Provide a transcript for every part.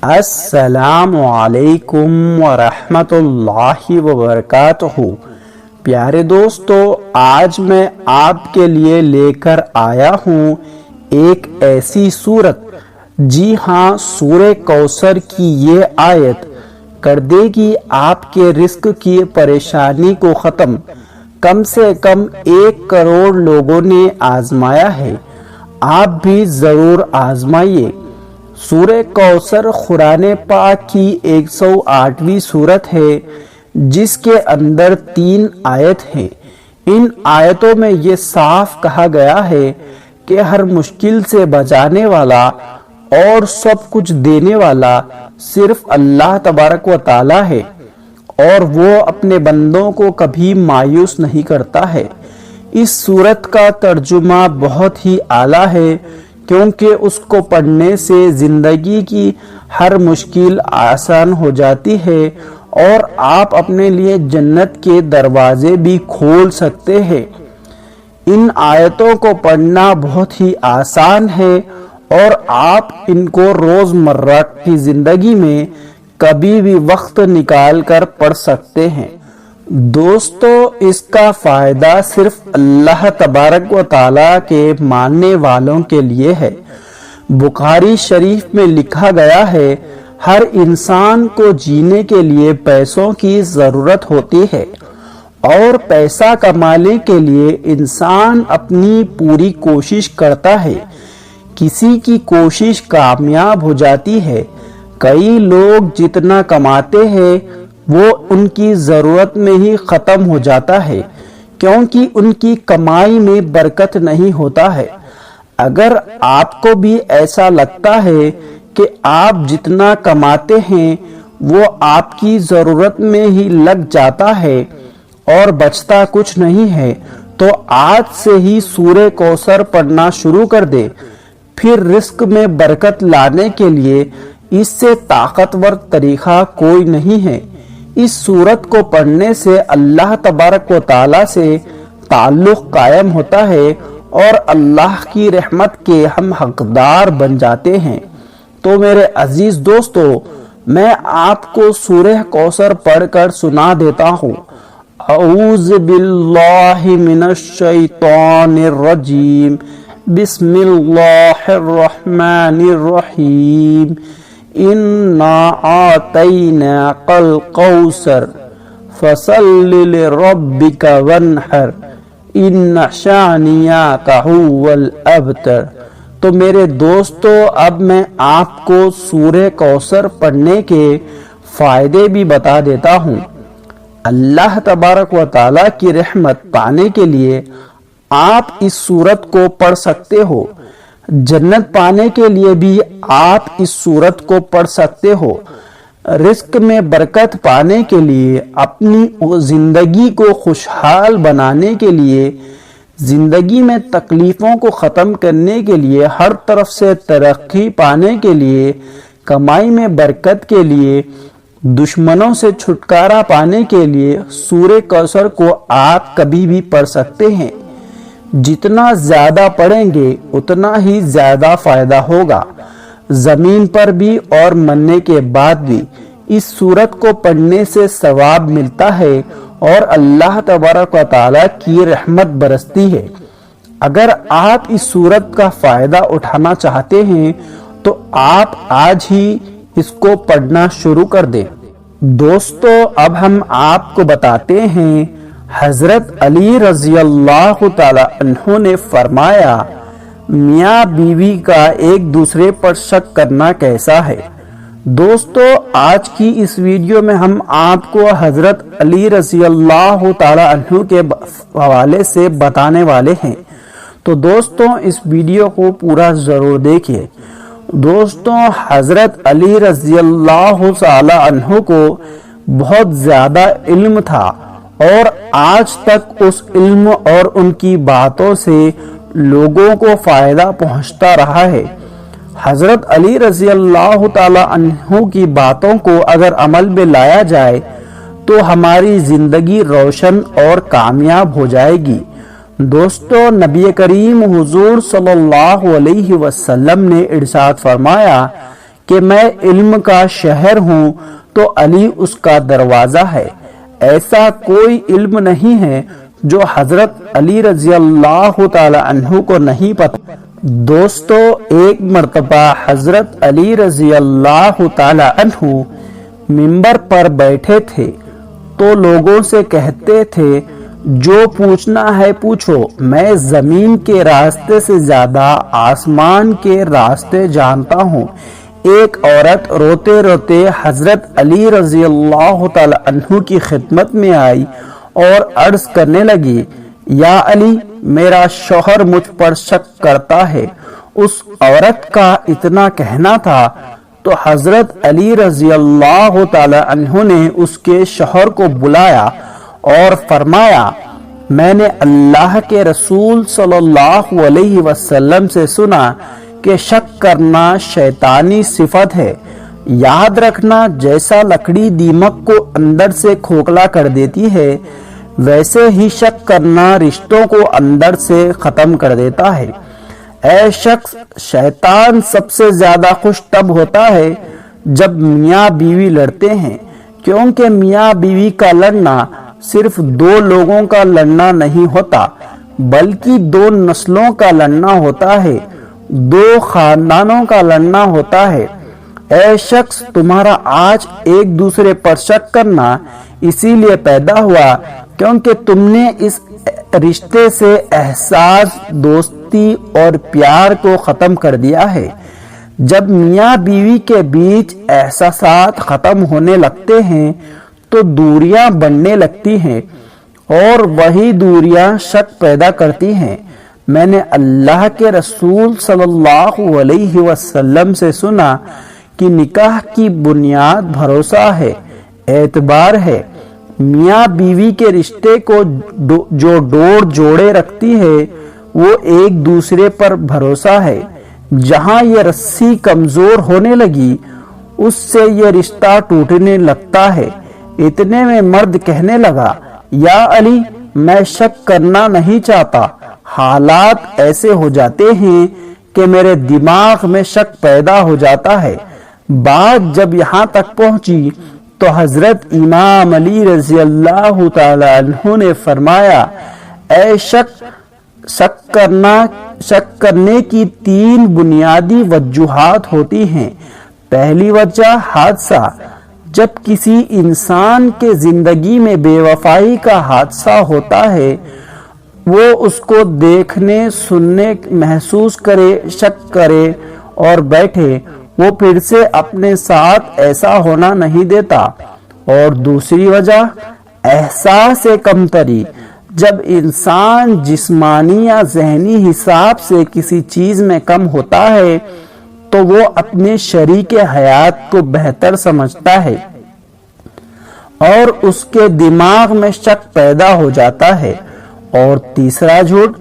السلام علیکم ورحمۃ اللہ وبرکاتہ۔ پیارے دوستو، آج میں آپ کے لیے لے کر آیا ہوں ایک ایسی سورت، جی ہاں، سورہ کوثر کی یہ آیت کر دے گی آپ کے رزق کی پریشانی کو ختم۔ کم سے کم 1 کروڑ لوگوں نے آزمایا ہے، آپ بھی ضرور آزمائیے۔ سورہ کوثر قرآن پاک کی 108ویں سورت ہے، جس کے اندر 3 آیت ہیں۔ ان آیتوں میں یہ صاف کہا گیا ہے کہ ہر مشکل سے بچانے والا اور سب کچھ دینے والا صرف اللہ تبارک و تعالی ہے، اور وہ اپنے بندوں کو کبھی مایوس نہیں کرتا ہے۔ اس سورت کا ترجمہ بہت ہی اعلیٰ ہے، کیونکہ اس کو پڑھنے سے زندگی کی ہر مشکل آسان ہو جاتی ہے اور آپ اپنے لیے جنت کے دروازے بھی کھول سکتے ہیں۔ ان آیتوں کو پڑھنا بہت ہی آسان ہے اور آپ ان کو روزمرہ کی زندگی میں کبھی بھی وقت نکال کر پڑھ سکتے ہیں۔ دوستو، اس کا فائدہ صرف اللہ تبارک و تعالیٰ کے ماننے والوں کے لیے ہے۔ بخاری شریف میں لکھا گیا ہے، ہر انسان کو جینے کے لیے پیسوں کی ضرورت ہوتی ہے، اور پیسہ کمانے کے لیے انسان اپنی پوری کوشش کرتا ہے۔ کسی کی کوشش کامیاب ہو جاتی ہے۔ کئی لوگ جتنا کماتے ہیں وہ ان کی ضرورت میں ہی ختم ہو جاتا ہے، کیونکہ ان کی کمائی میں برکت نہیں ہوتا ہے۔ اگر آپ کو بھی ایسا لگتا ہے کہ آپ جتنا کماتے ہیں وہ آپ کی ضرورت میں ہی لگ جاتا ہے اور بچتا کچھ نہیں ہے، تو آج سے ہی سورہ کوثر پڑھنا شروع کر دے۔ پھر رزق میں برکت لانے کے لیے اس سے طاقتور طریقہ کوئی نہیں ہے۔ اس سورت کو پڑھنے سے اللہ تبارک و تعالیٰ سے تعلق قائم ہوتا ہے اور اللہ کی رحمت کے ہم حقدار بن جاتے ہیں۔ تو میرے عزیز دوستو، میں آپ کو سورہ کوثر پڑھ کر سنا دیتا ہوں۔ اعوذ باللہ من الشیطان الرجیم، بسم اللہ الرحمن الرحیم، اِنَّا أَعْطَيْنَاكَ الْكَوْثَرَ فَصَلِّ لِرَبِّكَ وَانْحَرْ إِنَّ شَانِئَكَ هُوَ الْأَبْتَرُ۔ تو میرے دوستو، اب میں آپ کو سورہ کوثر پڑھنے کے فائدے بھی بتا دیتا ہوں۔ اللہ تبارک و تعالیٰ کی رحمت پانے کے لیے آپ اس سورت کو پڑھ سکتے ہو۔ جنت پانے کے لیے بھی آپ اس سورت کو پڑھ سکتے ہو۔ رزق میں برکت پانے کے لیے، اپنی زندگی کو خوشحال بنانے کے لیے، زندگی میں تکلیفوں کو ختم کرنے کے لیے، ہر طرف سے ترقی پانے کے لیے، کمائی میں برکت کے لیے، دشمنوں سے چھٹکارا پانے کے لیے سورہ کوثر کو آپ کبھی بھی پڑھ سکتے ہیں۔ جتنا زیادہ پڑھیں گے اتنا ہی زیادہ فائدہ ہوگا، زمین پر بھی اور مرنے کے بعد بھی۔ اس سورت کو پڑھنے سے ثواب ملتا ہے اور اللہ تبارک و تعالیٰ کی رحمت برستی ہے۔ اگر آپ اس سورت کا فائدہ اٹھانا چاہتے ہیں تو آپ آج ہی اس کو پڑھنا شروع کر دیں۔ دوستو، اب ہم آپ کو بتاتے ہیں، حضرت علی رضی اللہ تعالی عنہ نے فرمایا، میاں بیوی کا ایک دوسرے پر شک کرنا کیسا ہے۔ دوستو، آج کی اس ویڈیو میں ہم آپ کو حضرت علی رضی اللہ تعالی عنہ کے حوالے سے بتانے والے ہیں، تو دوستو اس ویڈیو کو پورا ضرور دیکھیے۔ دوستو، حضرت علی رضی اللہ تعالی عنہ کو بہت زیادہ علم تھا، اور آج تک اس علم اور ان کی باتوں سے لوگوں کو فائدہ پہنچتا رہا ہے۔ حضرت علی رضی اللہ تعالی عنہ کی باتوں کو اگر عمل میں لایا جائے تو ہماری زندگی روشن اور کامیاب ہو جائے گی۔ دوستو، نبی کریم حضور صلی اللہ علیہ وسلم نے ارشاد فرمایا کہ میں علم کا شہر ہوں تو علی اس کا دروازہ ہے۔ ایسا کوئی علم نہیں ہے جو حضرت علی رضی اللہ تعالی عنہ کو نہیں پتا۔ دوستو، ایک مرتبہ حضرت علی رضی اللہ تعالی عنہ منبر پر بیٹھے تھے تو لوگوں سے کہتے تھے، جو پوچھنا ہے پوچھو، میں زمین کے راستے سے زیادہ آسمان کے راستے جانتا ہوں۔ ایک عورت روتے روتے حضرت علی رضی اللہ تعالی عنہ کی خدمت میں آئی اور عرض کرنے لگی، یا علی، میرا شوہر مجھ پر شک کرتا ہے۔ اس عورت کا اتنا کہنا تھا تو حضرت علی رضی اللہ تعالی عنہ نے اس کے شوہر کو بلایا اور فرمایا، میں نے اللہ کے رسول صلی اللہ علیہ وسلم سے سنا کہ شک کرنا شیطانی صفت ہے۔ یاد رکھنا، جیسا لکڑی دیمک کو اندر سے کھوکھلا کر دیتی ہے، ویسے ہی شک کرنا رشتوں کو اندر سے ختم کر دیتا ہے۔ اے شخص، شیطان سب سے زیادہ خوش تب ہوتا ہے جب میاں بیوی لڑتے ہیں، کیونکہ میاں بیوی کا لڑنا صرف دو لوگوں کا لڑنا نہیں ہوتا بلکہ دو نسلوں کا لڑنا ہوتا ہے، دو خاندانوں کا لڑنا ہوتا ہے۔ اے شخص، تمہارا آج ایک دوسرے پر شک کرنا اسی لیے پیدا ہوا کیونکہ تم نے اس رشتے سے احساس، دوستی اور پیار کو ختم کر دیا ہے۔ جب میاں بیوی کے بیچ احساسات ختم ہونے لگتے ہیں تو دوریاں بڑھنے لگتی ہیں اور وہی دوریاں شک پیدا کرتی ہیں۔ میں نے اللہ کے رسول صلی اللہ علیہ وسلم سے سنا کہ نکاح کی بنیاد بھروسہ ہے، اعتبار ہے۔ میاں بیوی کے رشتے کو جو ڈور جوڑے رکھتی ہے وہ ایک دوسرے پر بھروسہ ہے۔ جہاں یہ رسی کمزور ہونے لگی اس سے یہ رشتہ ٹوٹنے لگتا ہے۔ اتنے میں مرد کہنے لگا، یا علی، میں شک کرنا نہیں چاہتا، حالات ایسے ہو جاتے ہیں کہ میرے دماغ میں شک پیدا ہو جاتا ہے۔ بات جب یہاں تک پہنچی تو حضرت امام علی رضی اللہ تعالی عنہ نے فرمایا، اے شک کرنے کی تین بنیادی وجوہات ہوتی ہیں۔ پہلی وجہ حادثہ، جب کسی انسان کے زندگی میں بے وفائی کا حادثہ ہوتا ہے، وہ اس کو دیکھنے، سننے، محسوس کرے، شک کرے اور بیٹھے، وہ پھر سے اپنے ساتھ ایسا ہونا نہیں دیتا۔ اور دوسری وجہ احساس کمتری، جب انسان جسمانی یا ذہنی حساب سے کسی چیز میں کم ہوتا ہے تو وہ اپنے شریک حیات کو بہتر سمجھتا ہے اور اس کے دماغ میں شک پیدا ہو جاتا ہے۔ اور تیسرا جھوٹ،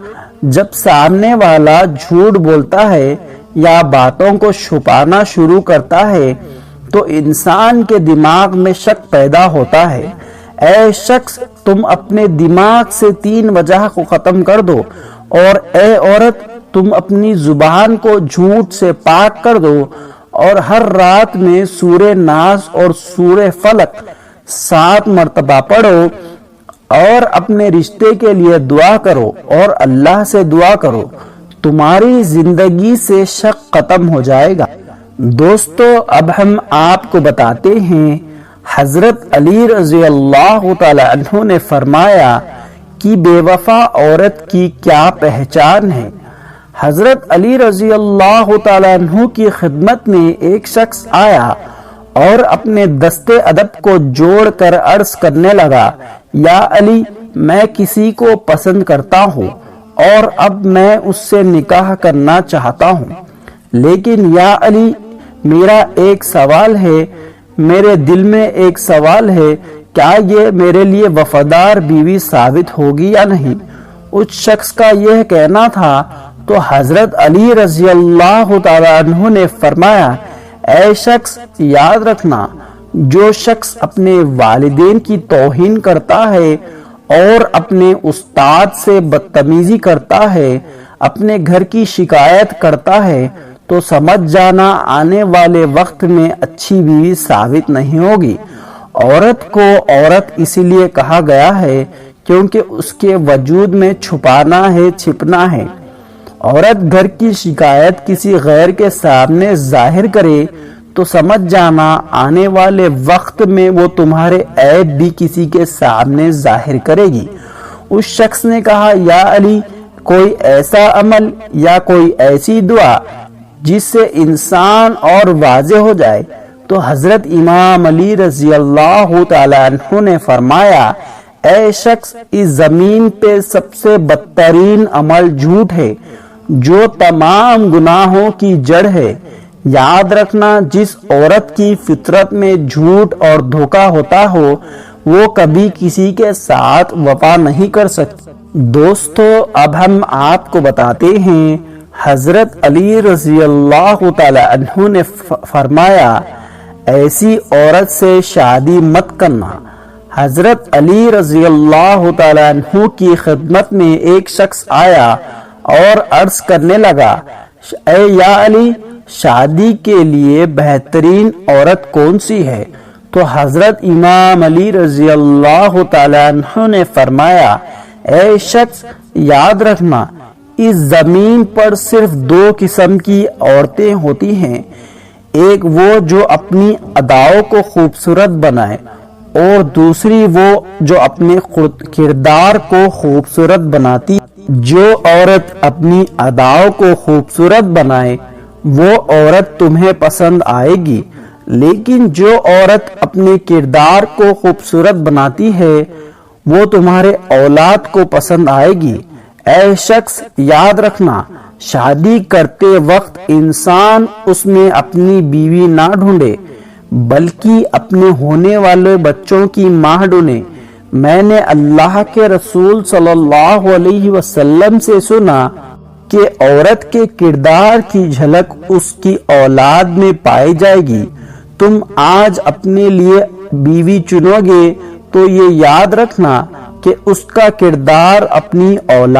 جب سامنے والا جھوٹ بولتا ہے یا باتوں کو چھپانا شروع کرتا ہے تو انسان کے دماغ میں شک پیدا ہوتا ہے۔ اے شخص، تم اپنے دماغ سے تین وجہ کو ختم کر دو، اور اے عورت، تم اپنی زبان کو جھوٹ سے پاک کر دو اور ہر رات میں سورہ ناس اور سورہ فلق 7 مرتبہ پڑھو اور اپنے رشتے کے لیے دعا کرو اور اللہ سے دعا کرو، تمہاری زندگی سے شک ختم ہو جائے گا۔ دوستو، اب ہم آپ کو بتاتے ہیں حضرت علی رضی اللہ تعالی عنہ نے فرمایا کہ بے وفا عورت کی کیا پہچان ہے۔ حضرت علی رضی اللہ تعالی عنہ کی خدمت میں ایک شخص آیا اور اپنے دستے ادب کو جوڑ کر عرض کرنے لگا، یا علی، میں کسی کو پسند کرتا ہوں اور اب میں اس سے نکاح کرنا چاہتا ہوں، لیکن یا علی، میرا ایک سوال ہے، میرے دل میں ایک سوال ہے، کیا یہ میرے لیے وفادار بیوی ثابت ہوگی یا نہیں؟ اس شخص کا یہ کہنا تھا تو حضرت علی رضی اللہ تعالی عنہ نے فرمایا، اے شخص، یاد رکھنا، جو شخص اپنے والدین کی توہین کرتا ہے اور اپنے استاد سے بدتمیزی کرتا ہے، اپنے گھر کی شکایت کرتا ہے، تو سمجھ جانا آنے والے وقت میں اچھی بیوی ثابت نہیں ہوگی۔ عورت کو عورت اسی لیے کہا گیا ہے کیونکہ اس کے وجود میں چھپانا ہے، چھپنا ہے۔ عورت گھر کی شکایت کسی غیر کے سامنے ظاہر کرے تو سمجھ جانا آنے والے وقت میں وہ تمہارے عیب بھی کسی کے سامنے ظاہر کرے گی۔ اس شخص نے کہا، یا علی، کوئی ایسا عمل یا کوئی ایسی دعا جس سے انسان اور واضح ہو جائے؟ تو حضرت امام علی رضی اللہ تعالیٰ عنہ نے فرمایا، اے شخص، اس زمین پہ سب سے بدترین عمل جھوٹ ہے جو تمام گناہوں کی جڑ ہے۔ یاد رکھنا، جس عورت کی فطرت میں جھوٹ اور دھوکہ ہوتا ہو وہ کبھی کسی کے ساتھ وفا نہیں کر سکتی۔ دوستو، اب ہم آپ کو بتاتے ہیں حضرت علی رضی اللہ تعالی عنہ نے فرمایا، ایسی عورت سے شادی مت کرنا۔ حضرت علی رضی اللہ تعالی عنہ کی خدمت میں ایک شخص آیا اور عرض کرنے لگا، اے یا علی، شادی کے لیے بہترین عورت کون سی ہے؟ تو حضرت امام علی رضی اللہ تعالی عنہ نے فرمایا، اے شخص، یاد رکھنا، اس زمین پر صرف دو قسم کی عورتیں ہوتی ہیں، ایک وہ جو اپنی اداؤں کو خوبصورت بنائے اور دوسری وہ جو اپنے کردار کو خوبصورت بناتی۔ جو عورت اپنی اداؤں کو خوبصورت بنائے وہ عورت تمہیں پسند آئے گی، لیکن جو عورت اپنے کردار کو خوبصورت بناتی ہے وہ تمہارے اولاد کو پسند آئے گی۔ اے شخص، یاد رکھنا، شادی کرتے وقت انسان اس میں اپنی بیوی نہ ڈھونڈے بلکہ اپنے ہونے والے بچوں کی ماں ڈھونڈے۔ میں نے اللہ کے رسول صلی اللہ علیہ وسلم سے سنا کہ عورت کے کردار کی جھلک اس کی اولاد میں پائی جائے گی۔ تم آج اپنے لیے بیوی چنو گے تو یہ یاد رکھنا کہ اس کا کردار اپنی اولاد